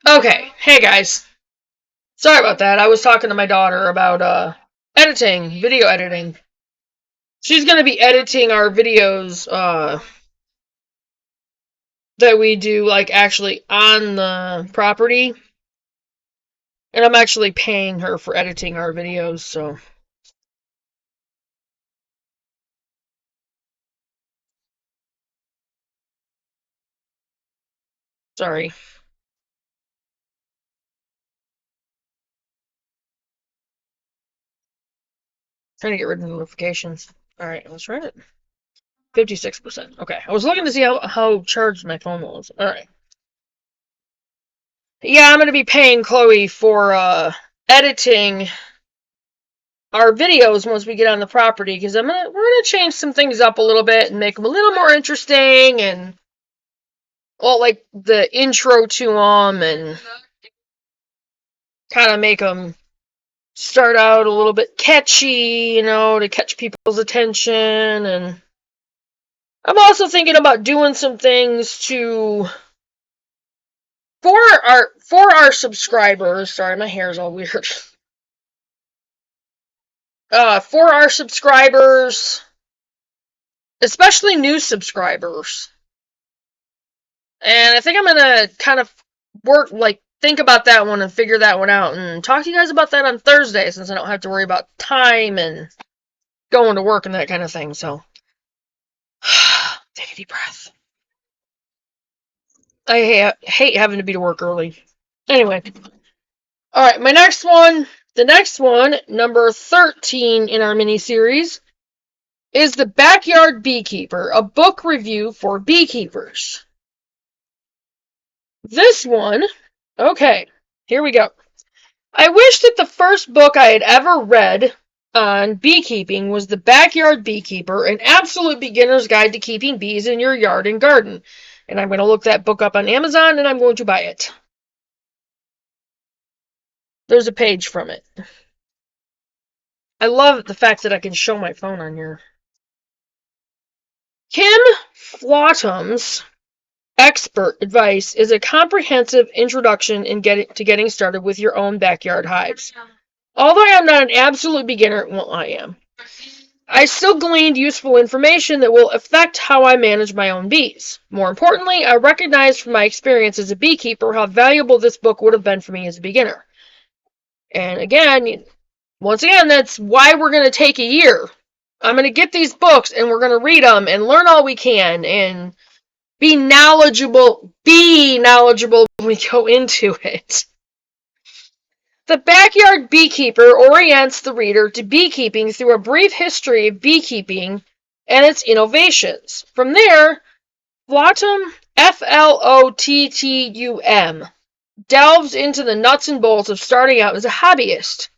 Okay, hey guys. Sorry about that. I was talking to my daughter about editing, video editing. She's gonna be editing our videos that we do like actually on the property. And I'm actually paying her for editing our videos, so sorry. Trying to get rid of notifications. Alright, let's try it. 56%. Okay. I was looking to see how charged my phone was. Alright. Yeah, I'm gonna be paying Chloe for editing our videos once we get on the property, because we're gonna change some things up a little bit and make them a little more interesting, and well, like the intro to them, and kind of make them start out a little bit catchy, to catch people's attention. And I'm also thinking about doing some things to for our subscribers. Sorry, my hair's all weird. For our subscribers, especially new subscribers. And I think I'm gonna kind of think about that one and figure that one out and talk to you guys about that on Thursday, since I don't have to worry about time and going to work and that kind of thing. So, take a deep breath. I hate having to be to work early. Anyway, all right, the next one, number 13 in our mini series, is The Backyard Beekeeper, a book review for beekeepers. This one, okay, here we go. I wish that the first book I had ever read on beekeeping was The Backyard Beekeeper, an absolute beginner's guide to keeping bees in your yard and garden. And I'm going to look that book up on Amazon and I'm going to buy it. There's a page from it. I love the fact that I can show my phone on here. Kim Flotham's expert advice is a comprehensive introduction to getting started with your own backyard hives. Although I am not an absolute beginner, well, I am, I still gleaned useful information that will affect how I manage my own bees. More importantly, I recognized from my experience as a beekeeper how valuable this book would have been for me as a beginner. And again, once again, that's why we're going to take a year. I'm going to get these books and we're going to read them and learn all we can and be knowledgeable when we go into it. The Backyard Beekeeper orients the reader to beekeeping through a brief history of beekeeping and its innovations. From there, Flottam, Flottum, delves into the nuts and bolts of starting out as a hobbyist.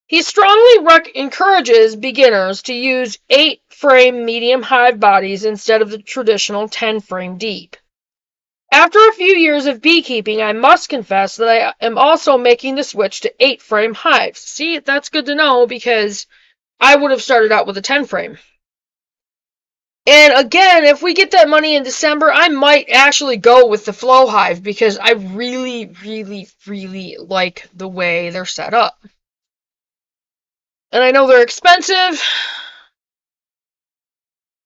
He strongly encourages beginners to use 8-frame medium hive bodies instead of the traditional 10-frame deep. After a few years of beekeeping, I must confess that I am also making the switch to 8-frame hives. See, that's good to know, because I would have started out with a 10-frame. And again, if we get that money in December, I might actually go with the flow hive, because I really, really, really like the way they're set up. And I know they're expensive,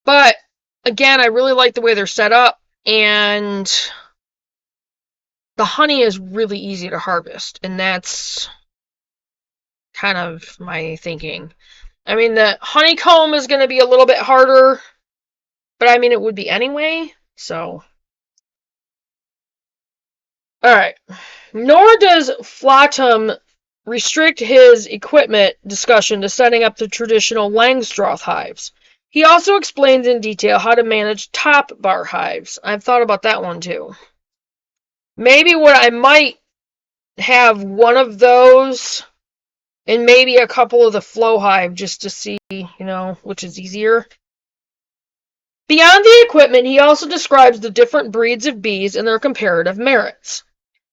but again, I really like the way they're set up, and the honey is really easy to harvest, and that's kind of my thinking. I mean, the honeycomb is going to be a little bit harder, but I mean, it would be anyway, so. Alright. Nor does Flottam restrict his equipment discussion to setting up the traditional Langstroth hives. He also explains in detail how to manage top bar hives. I've thought about that one too. Maybe what I might have one of those and maybe a couple of the flow hive, just to see, which is easier. Beyond the equipment, he also describes the different breeds of bees and their comparative merits.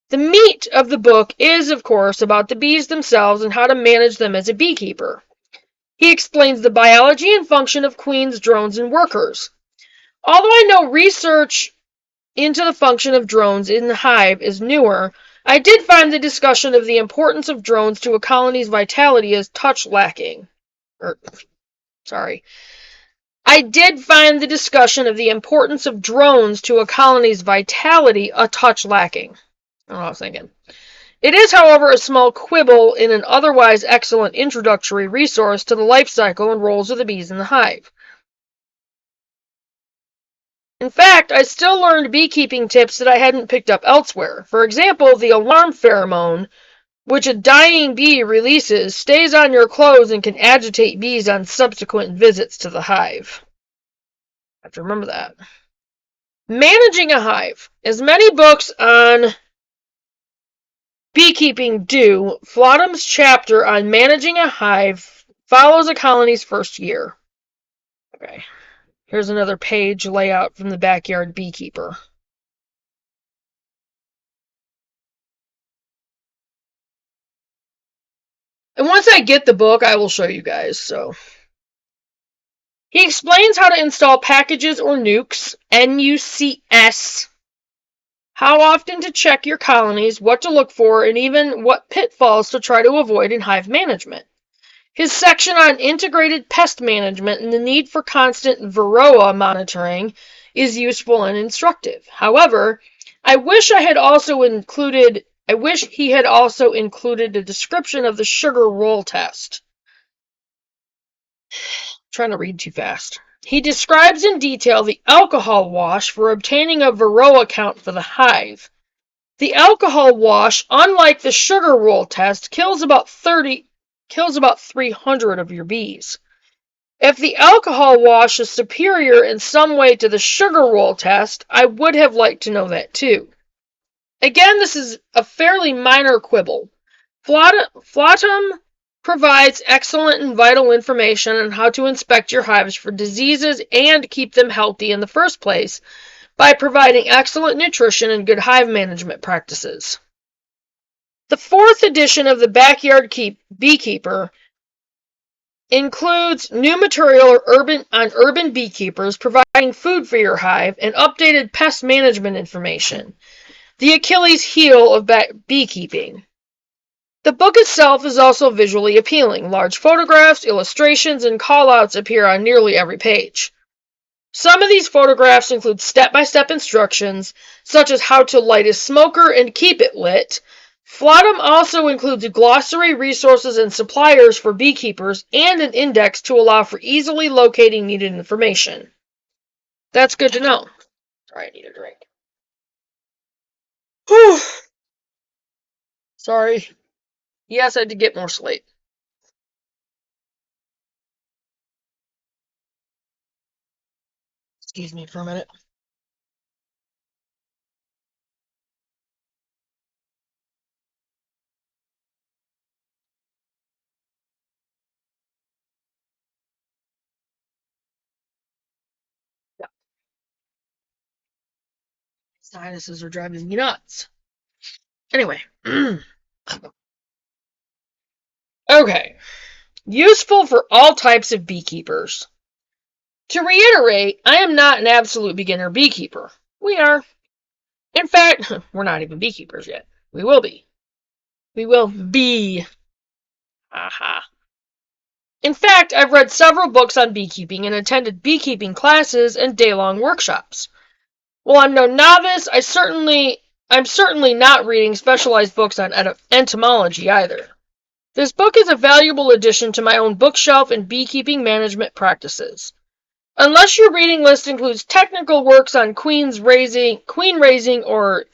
The meat of the book is, of course, about the bees themselves and how to manage them as a beekeeper. He explains the biology and function of queens, drones, and workers. Although I know research into the function of drones in the hive is newer, I did find the discussion of the importance of drones to a colony's vitality as touch lacking. I did find the discussion of the importance of drones to a colony's vitality a touch lacking. I don't know what I was thinking. It is, however, a small quibble in an otherwise excellent introductory resource to the life cycle and roles of the bees in the hive. In fact, I still learned beekeeping tips that I hadn't picked up elsewhere. For example, the alarm pheromone, which a dying bee releases, stays on your clothes and can agitate bees on subsequent visits to the hive. I have to remember that. Managing a hive. As many books on beekeeping do, Flautum's chapter on managing a hive follows a colony's first year. Okay. Here's another page layout from the Backyard Beekeeper. And once I get the book, I will show you guys. So he explains how to install packages or nukes, N-U-C-S, how often to check your colonies, what to look for, and even what pitfalls to try to avoid in hive management. His section on integrated pest management and the need for constant varroa monitoring is useful and instructive. However, I wish he had also included a description of the sugar roll test. I'm trying to read too fast. He describes in detail the alcohol wash for obtaining a varroa count for the hive. The alcohol wash, unlike the sugar roll test, kills about 300 of your bees. If the alcohol wash is superior in some way to the sugar roll test, I would have liked to know that too. Again, this is a fairly minor quibble. Flautum provides excellent and vital information on how to inspect your hives for diseases and keep them healthy in the first place by providing excellent nutrition and good hive management practices. The 4th edition of the Backyard Beekeeper includes new material on urban beekeepers, providing food for your hive, and updated pest management information, the Achilles heel of beekeeping. The book itself is also visually appealing. Large photographs, illustrations, and callouts appear on nearly every page. Some of these photographs include step-by-step instructions, such as how to light a smoker and keep it lit. Flautum also includes glossary, resources, and suppliers for beekeepers, and an index to allow for easily locating needed information. That's good to know. Sorry, I need a drink. Whew. Sorry. Yes, I did get more sleep. Excuse me for a minute. Yeah. Sinuses are driving me nuts. Anyway. Okay. Useful for all types of beekeepers. To reiterate, I am not an absolute beginner beekeeper. We are. In fact, we're not even beekeepers yet. We will be. We will be. Aha. In fact, I've read several books on beekeeping and attended beekeeping classes and day-long workshops. While I'm no novice, I'm certainly not reading specialized books on entomology either. This book is a valuable addition to my own bookshelf in beekeeping management practices. Unless your reading list includes technical works on queen raising, or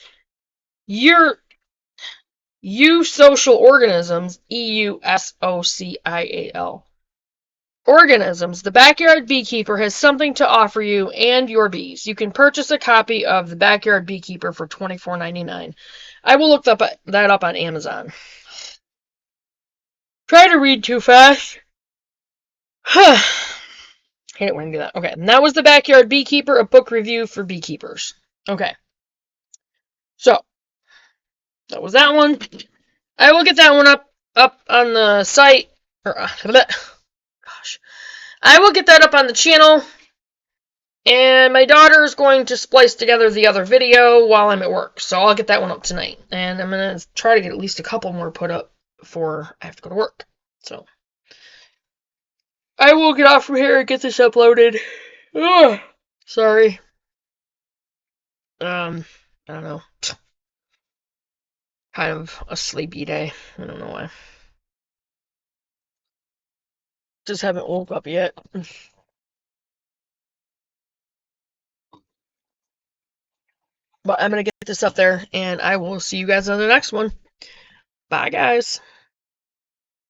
eusocial organisms, EUSOCIAL organisms, the Backyard Beekeeper has something to offer you and your bees. You can purchase a copy of the Backyard Beekeeper for $24.99. I will look that up on Amazon. Try to read too fast. Hate it when I do that. Okay, and that was the Backyard Beekeeper, a book review for beekeepers. Okay. So, that was that one. I will get that one up on the site. Gosh. I will get that up on the channel And my daughter is going to splice together the other video while I'm at work. So I'll get that one up tonight. And I'm going to try to get at least a couple more put up before I have to go to work. So I will get off from here and get this uploaded. Ugh, sorry. I don't know. Kind of a sleepy day. I don't know why. Just haven't woke up yet. But I'm going to get this up there, and I will see you guys on the next one. Bye, guys.